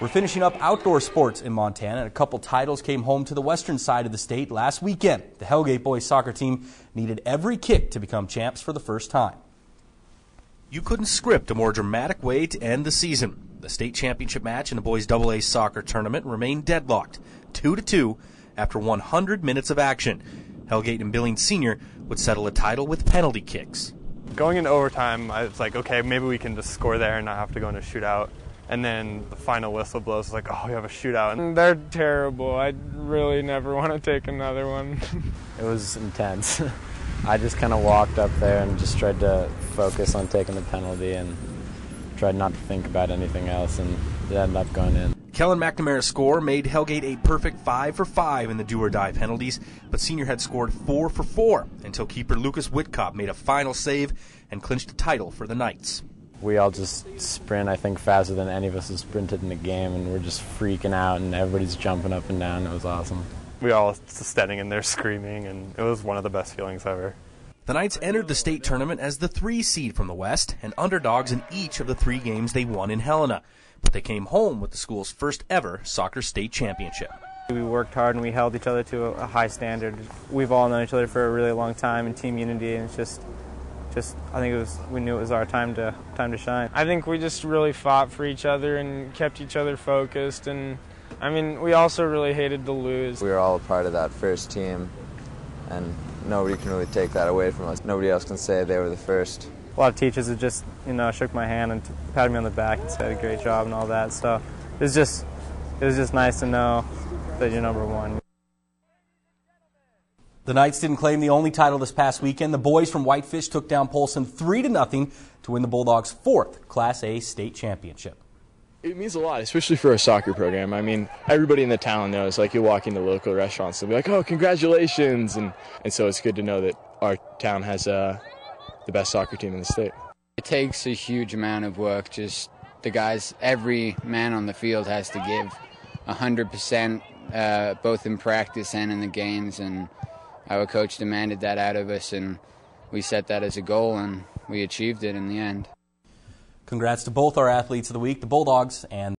We're finishing up outdoor sports in Montana, and a couple titles came home to the western side of the state last weekend. The Hellgate boys soccer team needed every kick to become champs for the first time. You couldn't script a more dramatic way to end the season. The state championship match in the boys AA soccer tournament remained deadlocked, 2-2, after 100 minutes of action. Hellgate and Billings Senior would settle a title with penalty kicks. Going into overtime, I was like, okay, maybe we can just score there and not have to go into a shootout. And then the final whistle blows, it's like, oh, we have a shootout. And they're terrible. I really never want to take another one. It was intense. I just kind of walked up there and just tried to focus on taking the penalty and tried not to think about anything else, and it ended up going in. Kellen McNamara's score made Hellgate a perfect 5 for 5 in the do-or-die penalties, but Senior had scored 4 for 4 until keeper Lucas Whitcop made a final save and clinched the title for the Knights. We all just sprint, I think, faster than any of us have sprinted in the game, and we're just freaking out, and everybody's jumping up and down. It was awesome. We all standing in there screaming, and it was one of the best feelings ever. The Knights entered the state tournament as the 3 seed from the West and underdogs in each of the 3 games they won in Helena. But they came home with the school's first ever soccer state championship. We worked hard and we held each other to a high standard. We've all known each other for a really long time in team unity, and it's just I think we knew it was our time to shine. I think we just really fought for each other and kept each other focused, and I mean, we also really hated to lose. We were all a part of that first team, and nobody can really take that away from us. Nobody else can say they were the first. A lot of teachers have just, shook my hand and patted me on the back and said, "Great job," and all that stuff. It was just nice to know that you're number one. The Knights didn't claim the only title this past weekend. The boys from Whitefish took down Polson 3-0 to win the Bulldogs' 4th Class A state championship. It means a lot, especially for a soccer program. I mean, everybody in the town knows, like, you walk into local restaurants and be like, "Oh, congratulations," and so it's good to know that our town has the best soccer team in the state. It takes a huge amount of work. Just the guys, every man on the field has to give 100%, both in practice and in the games, and our coach demanded that out of us, and we set that as a goal, and we achieved it in the end. Congrats to both our athletes of the week, the Bulldogs and